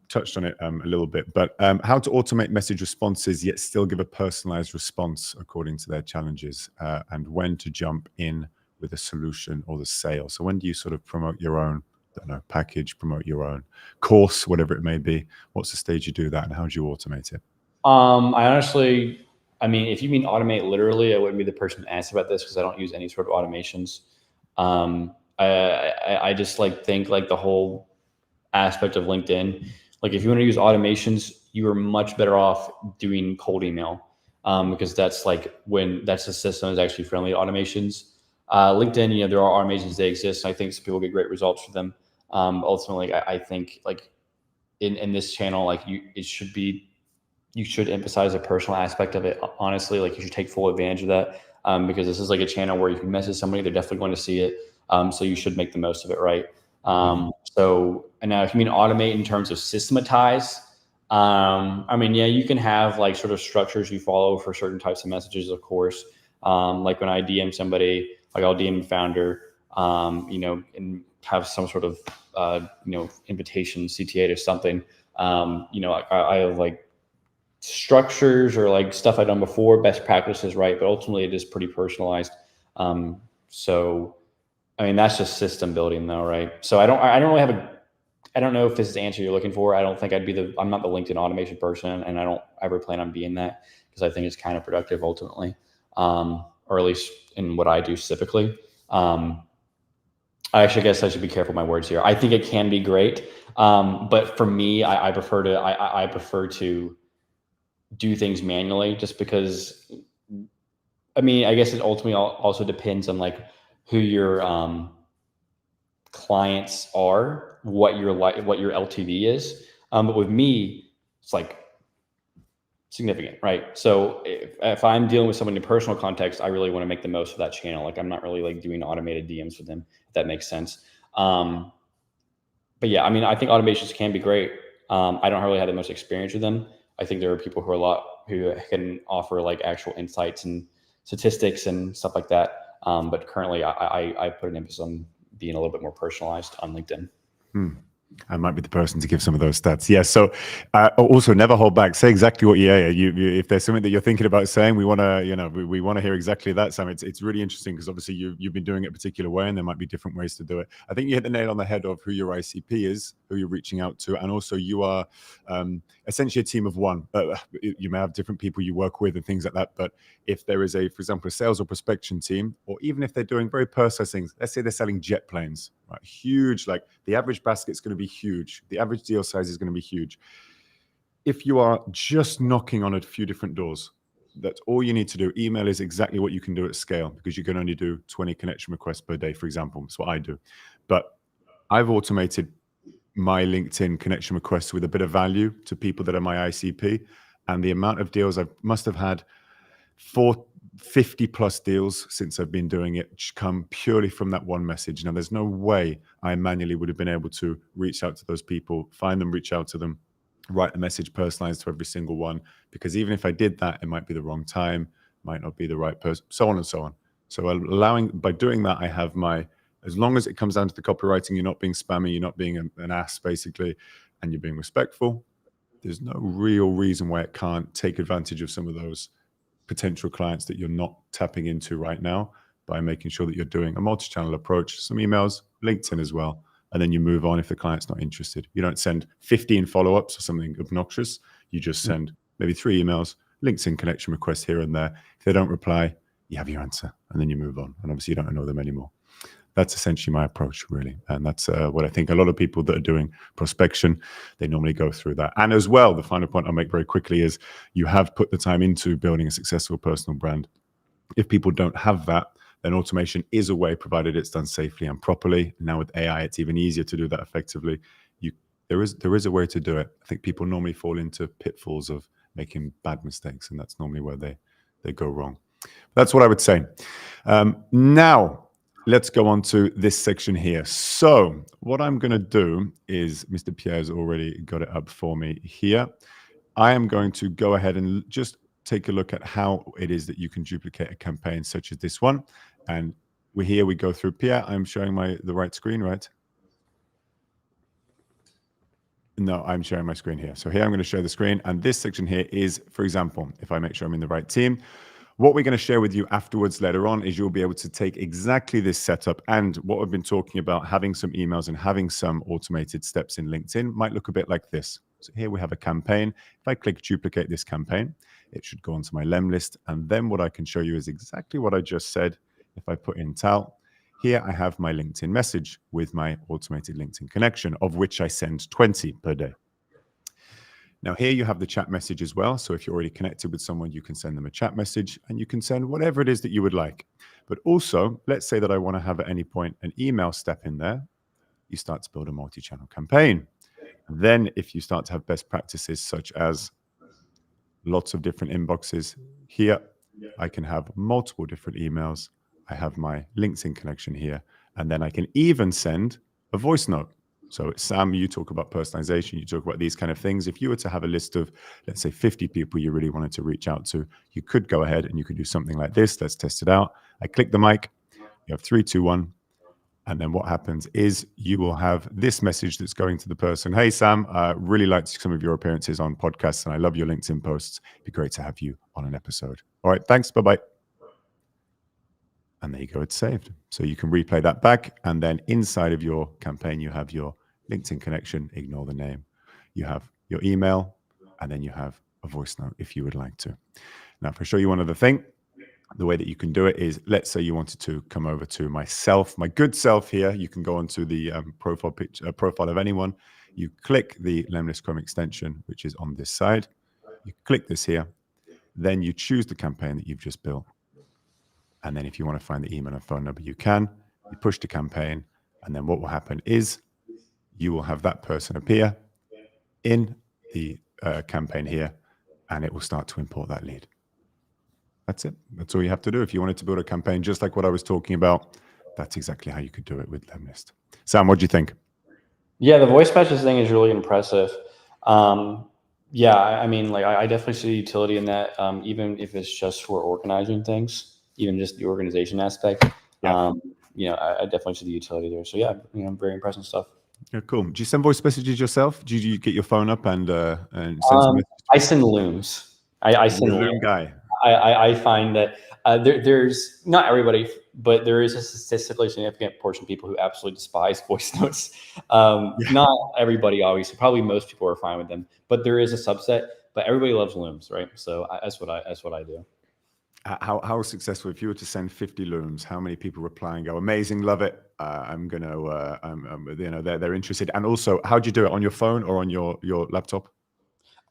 touched on it a little bit, but how to automate message responses yet still give a personalized response according to their challenges, and when to jump in with a solution or the sale. So when do you sort of promote your own package, promote your own course, whatever it may be? What's the stage you do that, and how do you automate it? I mean, if you mean automate literally, I wouldn't be the person to ask about this because I don't use any sort of automations. I just think like the whole aspect of LinkedIn, Like if you want to use automations, you are much better off doing cold email because that's like when that's the system is actually friendly to automations. LinkedIn, you know, there are automations that exist. And I think some people get great results for them. Ultimately, I think like in this channel, like you should emphasize the personal aspect of it. Honestly, like you should take full advantage of that because this is like a channel where if you message somebody, they're definitely going to see it. So you should make the most of it, right? So, and now if you mean automate in terms of systematize, I mean, yeah, you can have like sort of structures you follow for certain types of messages, of course. Like when I DM somebody, like I'll DM a founder, you know, and have some sort of, you know, invitation CTA to something. You know, I have like structures or like stuff I've done before, best practices, right? But ultimately it is pretty personalized. So, I mean, that's just system building though, right? So I don't really have I don't know if this is the answer you're looking for. I don't think I'm not the LinkedIn automation person, and I don't ever plan on being that because I think it's kind of productive ultimately, or at least in what I do specifically. I actually guess I should be careful with my words here. I think it can be great, but for me, I prefer to do things manually, just because. I mean, I guess it ultimately also depends on like who your clients are, what your LTV is. But with me, it's like significant, right? So if I'm dealing with someone in a personal context, I really want to make the most of that channel. Like I'm not really like doing automated DMs with them, if that makes sense. But yeah, I mean, I think automations can be great. I don't really have the most experience with them. I think there are people who can offer like actual insights and statistics and stuff like that. But currently I put an emphasis on being a little bit more personalized on LinkedIn. I might be the person to give some of those stats. Yeah. So also never hold back. Say exactly what you if there's something that you're thinking about saying, we want to, you know, we want to hear exactly that, Sam. It's really interesting because obviously you've been doing it a particular way and there might be different ways to do it. I think you hit the nail on the head of who your ICP is, who you're reaching out to. And also you are essentially a team of one. You may have different people you work with and things like that. But if there is for example, a sales or prospection team, or even if they're doing very personal things, let's say they're selling jet planes, right? Huge, like the average basket's going to be huge. The average deal size is going to be huge. If you are just knocking on a few different doors, that's all you need to do. Email is exactly what you can do at scale because you can only do 20 connection requests per day, for example. That's what I do. But I've automated my LinkedIn connection requests with a bit of value to people that are my ICP. And the amount of deals I must have had 50 plus deals since I've been doing it come purely from that one message. Now, there's no way I manually would have been able to reach out to those people, find them, reach out to them, write a message personalized to every single one, because even if I did that, it might be the wrong time, might not be the right person, so on and so on. So by doing that, I have as long as it comes down to the copywriting, you're not being spammy, you're not being an ass basically, and you're being respectful, there's no real reason why it can't take advantage of some of those potential clients that you're not tapping into right now by making sure that you're doing a multi-channel approach, some emails, LinkedIn as well, and then you move on if the client's not interested. You don't send 15 follow-ups or something obnoxious. You just send maybe 3 emails, LinkedIn connection requests here and there. If they don't reply, you have your answer, and then you move on. And obviously you don't know them anymore. That's essentially my approach, really. And that's what I think a lot of people that are doing prospection, they normally go through that. And as well, the final point I'll make very quickly is you have put the time into building a successful personal brand. If people don't have that, then automation is a way, provided it's done safely and properly. Now with AI, it's even easier to do that effectively. There is a way to do it. I think people normally fall into pitfalls of making bad mistakes, and that's normally where they go wrong. That's what I would say. Now, let's go on to this section here. So what I'm going to do is, Mr. Pierre's already got it up for me here. I am going to go ahead and just take a look at how it is that you can duplicate a campaign such as this one. And we go through. Pierre, I'm showing the right screen, right? No, I'm sharing my screen here. So here I'm going to show the screen. And this section here is, for example, if I make sure I'm in the right team, what we're going to share with you afterwards later on is you'll be able to take exactly this setup and what we've been talking about, having some emails and having some automated steps in LinkedIn might look a bit like this. So here we have a campaign. If I click duplicate this campaign, it should go onto my lemlist. And then what I can show you is exactly what I just said. If I put in tout, here I have my LinkedIn message with my automated LinkedIn connection, of which I send 20 per day. Now here you have the chat message as well. So if you're already connected with someone, you can send them a chat message and you can send whatever it is that you would like. But also, let's say that I want to have at any point an email step in there. You start to build a multi-channel campaign. And then if you start to have best practices such as lots of different inboxes here, I can have multiple different emails. I have my LinkedIn connection here, and then I can even send a voice note. So Sam, you talk about personalization, you talk about these kind of things. If you were to have a list of, let's say, 50 people you really wanted to reach out to, you could go ahead and you could do something like this. Let's test it out. I click the mic, you have 3, 2, 1. And then what happens is you will have this message that's going to the person. Hey, Sam, I really liked some of your appearances on podcasts and I love your LinkedIn posts. It'd be great to have you on an episode. All right, thanks. Bye-bye. And there you go. It's saved. So you can replay that back. And then inside of your campaign, you have your LinkedIn connection. Ignore the name. You have your email, and then you have a voice note if you would like to. Now, if I show you one other thing, the way that you can do it is, let's say you wanted to come over to myself, my good self here. You can go onto the profile of anyone. You click the lemlist Chrome extension, which is on this side. You click this here. Then you choose the campaign that you've just built. And then if you want to find the email and phone number, you can. You push the campaign. And then what will happen is you will have that person appear in the campaign here, and it will start to import that lead. That's it. That's all you have to do. If you wanted to build a campaign just like what I was talking about, that's exactly how you could do it with lemlist. Sam, what do you think? Yeah, the voice message thing is really impressive. Yeah, I mean, like I definitely see the utility in that, even if it's just for organizing things, even just the organization aspect. Yeah. You know, I definitely see the utility there. So yeah, you know, very impressive stuff. Yeah, cool. Do you send voice messages yourself? Do you get your phone up and send some messages? I send looms. I send You're a loom looms. guy. I find that there's not everybody, but there is a statistically significant portion of people who absolutely despise voice notes. Not everybody, obviously. Probably most people are fine with them, but there is a subset. But everybody loves looms, right? So that's what I do. How successful? If you were to send 50 looms, how many people reply and go, "Amazing, love it. I'm gonna, you know, they're interested." And also, how do you do it, on your phone or on your laptop?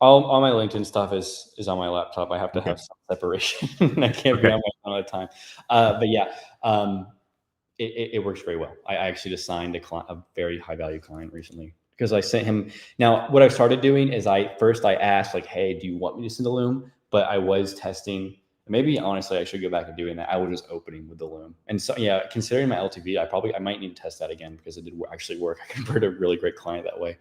All my LinkedIn stuff is on my laptop. I have to have some separation. I can't be on my phone all the time. But yeah, it works very well. I actually just signed a very high value client recently because I sent him. Now, what I've started doing is I asked like, "Hey, do you want me to send a loom?" But I was testing. Maybe honestly, I should go back and doing that. I was just opening with the loom, and so yeah, considering my LTV, I might need to test that again because it did actually work. I converted a really great client that way.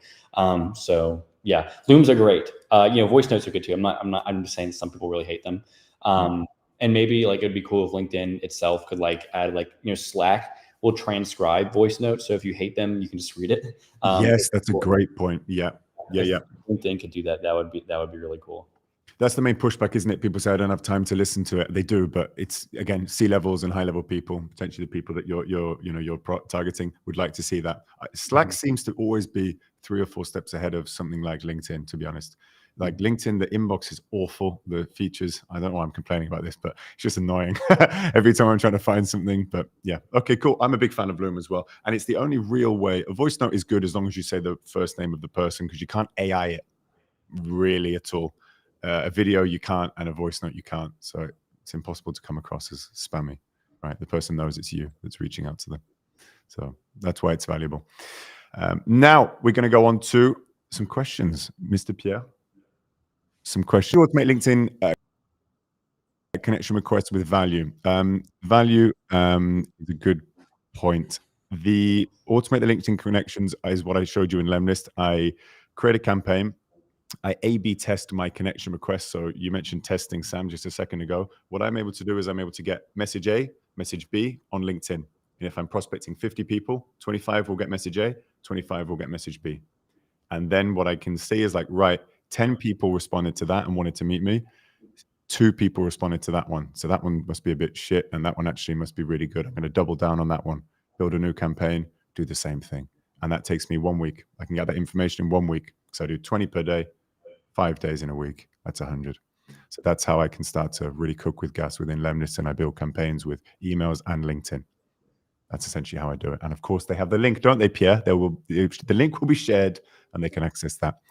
So yeah, looms are great. You know, voice notes are good too. I'm just saying some people really hate them. And maybe like it'd be cool if LinkedIn itself could like add like, you know, Slack will transcribe voice notes. So if you hate them, you can just read it. Yes, that's a great point. Yeah. LinkedIn could do that. That would be really cool. That's the main pushback, isn't it? People say, I don't have time to listen to it. They do, but it's, again, C-levels and high-level people, potentially the people that you're targeting, would like to see that. Slack seems to always be 3 or 4 steps ahead of something like LinkedIn, to be honest. Like LinkedIn, the inbox is awful. The features, I don't know why I'm complaining about this, but it's just annoying every time I'm trying to find something. But yeah, okay, cool. I'm a big fan of Loom as well. And it's the only real way. A voice note is good as long as you say the first name of the person, because you can't AI it really at all. A video you can't, and a voice note you can't. So it's impossible to come across as spammy, right? The person knows it's you that's reaching out to them. So that's why it's valuable. Now we're going to go on to some questions. Mr. Pierre, some questions. Automate LinkedIn connection requests with value. Value is a good point. The automate the LinkedIn connections is what I showed you in lemlist. I create a campaign. I A/B test my connection requests. So you mentioned testing, Sam, just a second ago. What I'm able to do is I'm able to get message A, message B on LinkedIn. And if I'm prospecting 50 people, 25 will get message A, 25 will get message B. And then what I can see is like, right, 10 people responded to that and wanted to meet me. 2 people responded to that one. So that one must be a bit shit. And that one actually must be really good. I'm going to double down on that one, build a new campaign, do the same thing. And that takes me 1 week. I can get that information in 1 week. So I do 20 per day. 5 days in a week, that's 100. So that's how I can start to really cook with gas within lemlist, and I build campaigns with emails and LinkedIn. That's essentially how I do it. And of course, they have the link, don't they, Pierre? The link will be shared and they can access that.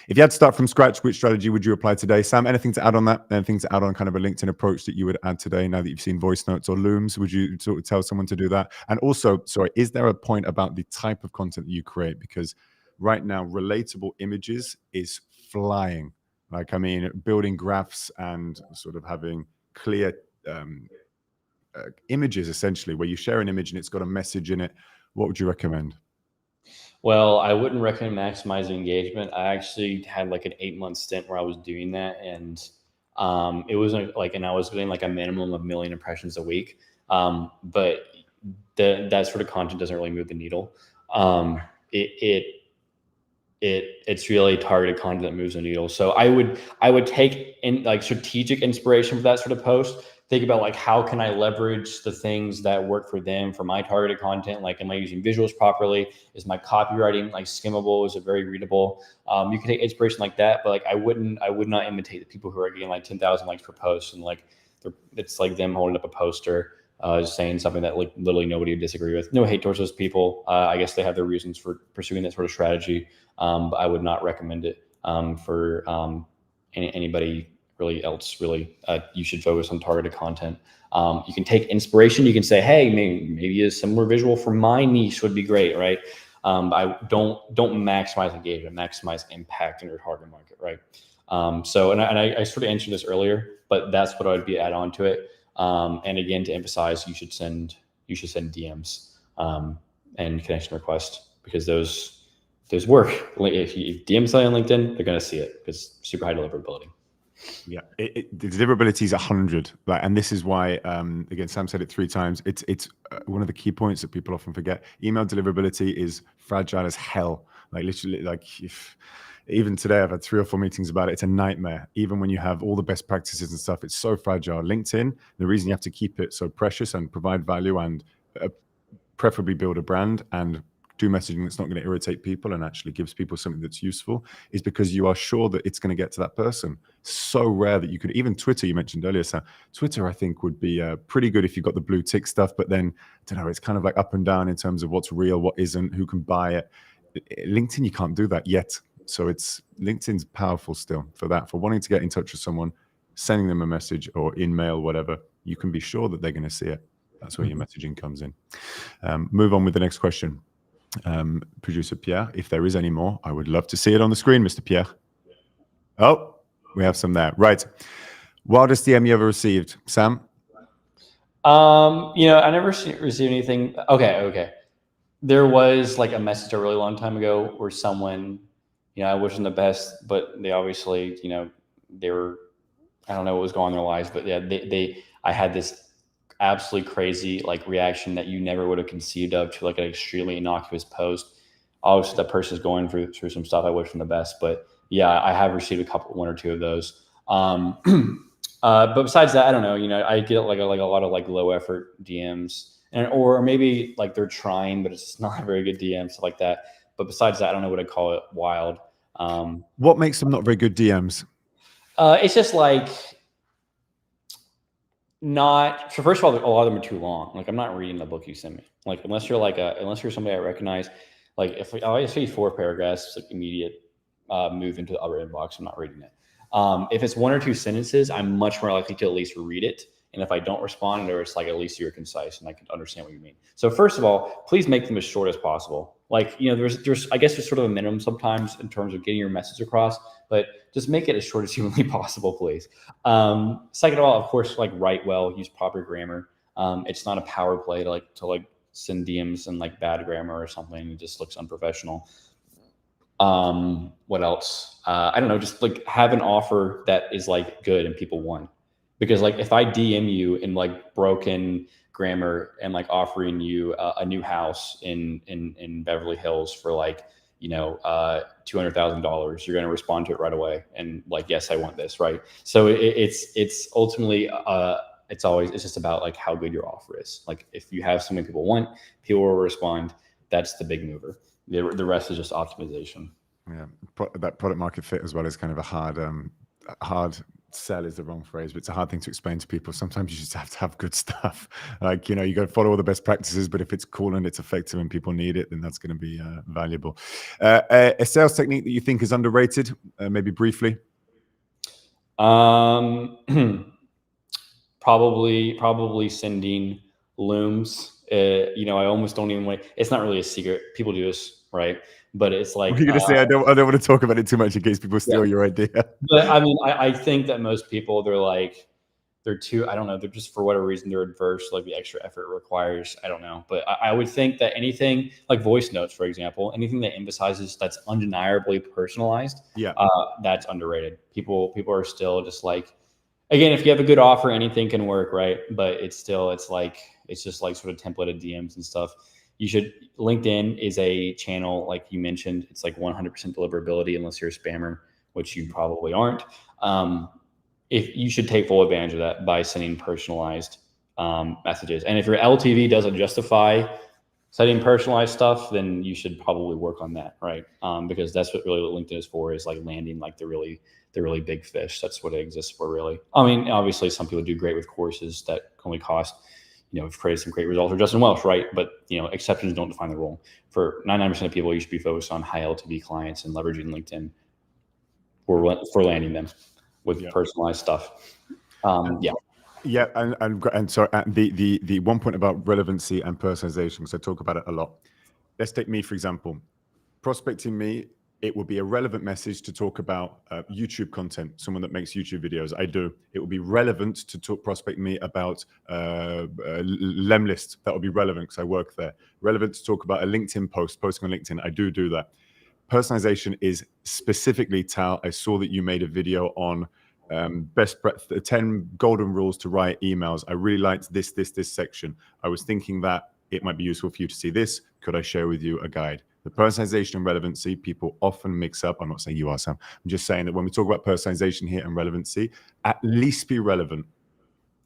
If you had to start from scratch, which strategy would you apply today? Sam, anything to add on that? Anything to add on kind of a LinkedIn approach that you would add today now that you've seen voice notes or looms? Would you sort of tell someone to do that? And also, sorry, is there a point about the type of content that you create? Because right now, relatable images is flying. Like, I mean, building graphs and sort of having clear images, essentially, where you share an image and it's got a message in it. What would you recommend? Well, I wouldn't recommend maximizing engagement. I actually had like an 8-month stint where I was doing that, and it was like, and I was getting like a minimum of 1 million impressions a week. But that sort of content doesn't really move the needle. It's really targeted content that moves the needle. So I would take in like strategic inspiration for that sort of post. Think about like, how can I leverage the things that work for them for my targeted content? Like, am I using visuals properly? Is my copywriting like skimmable? Is it very readable? You can take inspiration like that, but like I would not imitate the people who are getting like 10,000 likes per post, and like it's like them holding up a poster saying something that like literally nobody would disagree with. No hate towards those people. I guess they have their reasons for pursuing that sort of strategy, but I would not recommend it for anybody really else. Really, you should focus on targeted content. You can take inspiration. You can say, hey, maybe a similar visual for my niche would be great, right? I don't maximize engagement, maximize impact in your target market, right? So I sort of answered this earlier, but that's what I would be add on to it. And again, to emphasize, you should send DMs and connection requests, because those work. If you DM something on LinkedIn, they're going to see it because super high deliverability. Yeah, the deliverability is 100, and this is why, again, Sam said it 3 times. It's one of the key points that people often forget. Email deliverability is fragile as hell. Like literally, like even today, I've had 3 or 4 meetings about it. It's a nightmare. Even when you have all the best practices and stuff, it's so fragile. LinkedIn, the reason you have to keep it so precious and provide value and preferably build a brand and do messaging that's not going to irritate people and actually gives people something that's useful, is because you are sure that it's going to get to that person. So rare that you could, even Twitter, you mentioned earlier, Sam. Twitter, I think, would be pretty good if you got the blue tick stuff, but then, I don't know, it's kind of like up and down in terms of what's real, what isn't, who can buy it. LinkedIn, you can't do that yet. So LinkedIn's powerful still for that, for wanting to get in touch with someone, sending them a message or in mail, whatever. You can be sure that they're going to see it. That's where your messaging comes in. Move on with the next question. Producer Pierre, if there is any more, I would love to see it on the screen, Mr. Pierre. Oh, we have some there. Right. Wildest DM you ever received, Sam? I never received anything. Okay. There was like a message a really long time ago where someone, I wish them the best, but they obviously, they were, I don't know what was going on in their lives, but yeah, I had this absolutely crazy like reaction that you never would have conceived of to like an extremely innocuous post. Obviously that person is going through some stuff. I wish them the best, but yeah, I have received 1 or 2 of those. But besides that, I don't know, I get like a lot of like low effort DMs, or maybe like they're trying, but it's just not a very good DM, stuff like that. But besides that, I don't know what I'd call it wild. What makes them not very good DMs? It's just like, so first of all, a lot of them are too long. Like, I'm not reading the book you send me. Like, unless you're somebody I recognize, like if I see 4 paragraphs, it's like immediate move into the other inbox. I'm not reading it. If it's 1 or 2 sentences, I'm much more likely to at least read it. And if I don't respond, or it's like, at least you're concise and I can understand what you mean. So first of all, please make them as short as possible. Like, there's I guess there's sort of a minimum sometimes in terms of getting your message across, but just make it as short as humanly possible, please. Second of all, of course, like write well, use proper grammar. It's not a power play to send DMs and like bad grammar or something. It just looks unprofessional. What else? I don't know, just like have an offer that is like good and people want. Because like if I DM you in like broken grammar and like offering you a new house in Beverly Hills for like, $200,000, you're going to respond to it right away. And like, yes, I want this. Right. So it's ultimately, it's just about like how good your offer is. Like if you have something people want, people will respond. That's the big mover. The rest is just optimization. Yeah. That product market fit as well is kind of a hard hard sell is the wrong phrase, but it's a hard thing to explain to people. Sometimes you just have to have good stuff. Like, you know, you got to follow all the best practices, but if it's cool and it's effective and people need it, then that's going to be valuable. A sales technique that you think is underrated, maybe briefly? Probably sending looms. You know, I almost don't even want. It's not really a secret. People do this, right? But it's like, You're going to say, I don't want to talk about it too much in case people steal your idea. But I mean, I think that most people, they're too, I don't know, they're just, for whatever reason, they're adverse, like the extra effort it requires. I don't know. But I would think that anything like voice notes, for example, anything that emphasizes that's undeniably personalized, that's underrated. People are still just like, again, if you have a good offer, anything can work, right? But it's just like sort of templated DMs and stuff. LinkedIn is a channel, like you mentioned, it's like 100% deliverability unless you're a spammer, which you probably aren't. If you should take full advantage of that by sending personalized messages. And if your LTV doesn't justify setting personalized stuff, then you should probably work on that, right? Because that's what LinkedIn is for, is like landing like the really big fish. That's what it exists for, really. I mean, obviously some people do great with courses that only cost, you know, we've created some great results for Justin Welsh, right? But, you know, exceptions don't define the rule. For 99% of people, you should be focused on high LTV clients and leveraging LinkedIn for landing them with personalized stuff. Yeah, and so the one point about relevancy and personalization, because I talk about it a lot. Let's take me, for example. Prospecting me, it would be a relevant message to talk about YouTube content, someone that makes YouTube videos. I do. It would be relevant to prospect me about lemlist. That would be relevant because I work there. Relevant to talk about a LinkedIn posting on LinkedIn. I do that. Personalization is specifically, Tal, I saw that you made a video on 10 golden rules to write emails. I really liked this section. I was thinking that it might be useful for you to see this. Could I share with you a guide? The personalization and relevancy, people often mix up. I'm not saying you are, Sam. I'm just saying that when we talk about personalization here and relevancy, at least be relevant.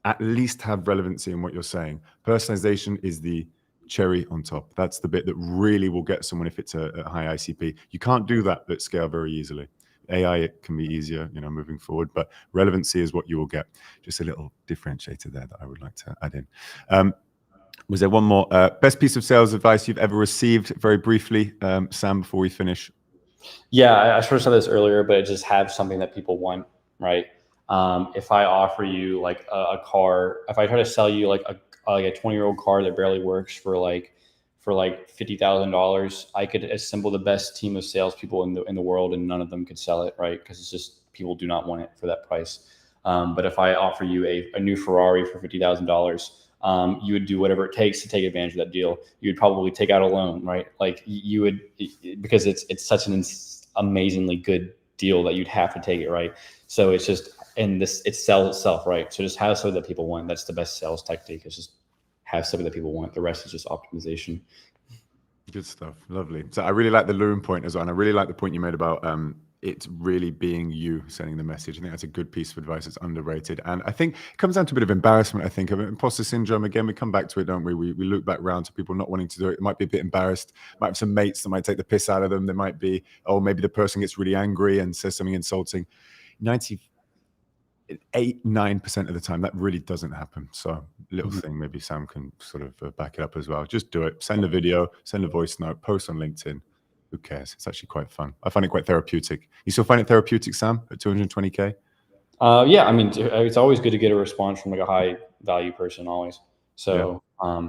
At least have relevancy in what you're saying. Personalization is the cherry on top. That's the bit that really will get someone if it's a high ICP. You can't do that at scale very easily. AI, it can be easier, you know, moving forward, but relevancy is what you will get. Just a little differentiator there that I would like to add in. Was there one more? Best piece of sales advice you've ever received, very briefly, Sam, before we finish? Yeah, I sort of said this earlier, but just have something that people want, right? If I offer you like a car, if I try to sell you like a 20-year-old car that barely works for $50,000, I could assemble the best team of salespeople in the world, and none of them could sell it, right? Because it's just, people do not want it for that price. But if I offer you a new Ferrari for $50,000, you would do whatever it takes to take advantage of that deal. You would probably take out a loan, right? Like you would, because it's such an amazingly good deal that you'd have to take it, right? So it's just, and it sells itself, right? So just have something that people want. That's the best sales tactic. It's just have something that people want. The rest is just optimization. Good stuff. Lovely. So I really like the loom point as well. And I really like the point you made about it's really being you sending the message. I think that's a good piece of advice. It's underrated. And I think it comes down to a bit of embarrassment, I think, of imposter syndrome. Again, we come back to it, don't we? We loop back around to people not wanting to do it. It might be a bit embarrassed. Might have some mates that might take the piss out of them. There might be, oh, maybe the person gets really angry and says something insulting. 9% of the time, that really doesn't happen. So little thing, maybe Sam can sort of back it up as well. Just do it. Send a video, send a voice note, post on LinkedIn. Who cares? It's actually quite fun. I find it quite therapeutic. You still find it therapeutic, Sam, at 220K? Yeah, I mean, it's always good to get a response from like a high value person, always. So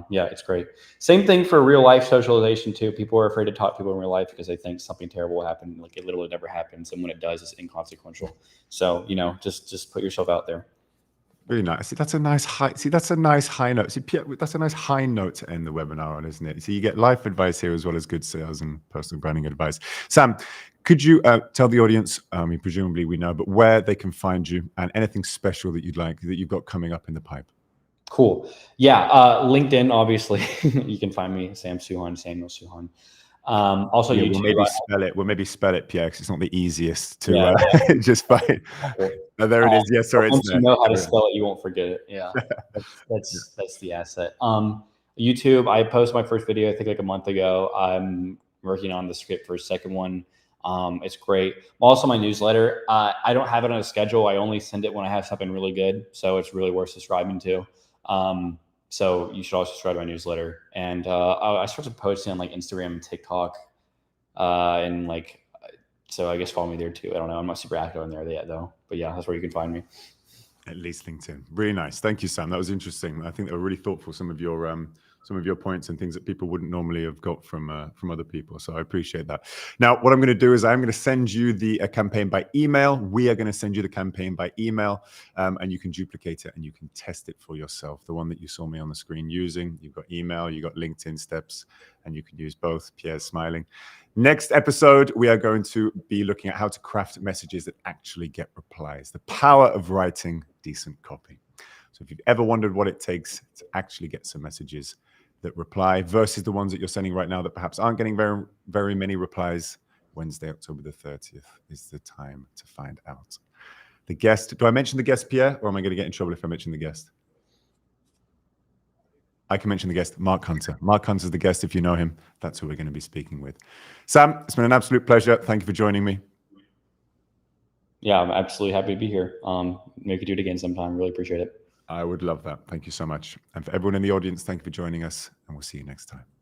yeah, it's great. Same thing for real life socialization too. People are afraid to talk to people in real life because they think something terrible will happen. Like it literally never happens. And when it does, it's inconsequential. So, you know, just put yourself out there. Really nice. See, that's a nice high. See, that's a nice high note. See, Pierre, that's a nice high note to end the webinar on, isn't it? So you get life advice here as well as good sales and personal branding advice. Sam, could you tell the audience, I mean, presumably we know, but where they can find you and anything special that you'd like, that you've got coming up in the pipe? Cool. Yeah. LinkedIn, obviously, you can find me, Sam Szuchan, Samuel Szuchan. Also, yeah, YouTube. We'll maybe spell it, Pierre, because it's not the easiest to just find. Oh, there it is. Yes, sorry. Once you know how to spell it, you won't forget it. Yeah, that's the asset. YouTube. I posted my first video, I think, like a month ago. I'm working on the script for a second one. It's great. Also, my newsletter, I don't have it on a schedule. I only send it when I have something really good. So it's really worth subscribing to. So you should also subscribe to my newsletter. And I started posting on like Instagram and TikTok. And like, so I guess follow me there too. I don't know. I'm not super active on there yet though. But yeah, that's where you can find me. At least LinkedIn. Really nice. Thank you, Sam. That was interesting. I think they were really thoughtful. Some of your points and things that people wouldn't normally have got from other people. So I appreciate that. Now, what I'm going to do is I'm going to send you the campaign by email. We are going to send you the campaign by email, and you can duplicate it and you can test it for yourself. The one that you saw me on the screen using, you've got email, you've got LinkedIn steps, and you can use both. Pierre's smiling. Next episode, we are going to be looking at how to craft messages that actually get replies. The power of writing decent copy. So if you've ever wondered what it takes to actually get some messages that reply versus the ones that you're sending right now that perhaps aren't getting very, very many replies, Wednesday, October the 30th is the time to find out. The guest, do I mention the guest, Pierre, or am I going to get in trouble if I mention the guest? I can mention the guest, Mark Hunter. Mark Hunter is the guest. If you know him, that's who we're going to be speaking with. Sam, it's been an absolute pleasure. Thank you for joining me. Yeah, I'm absolutely happy to be here. Maybe we could do it again sometime. Really appreciate it. I would love that. Thank you so much. And for everyone in the audience, thank you for joining us, and we'll see you next time.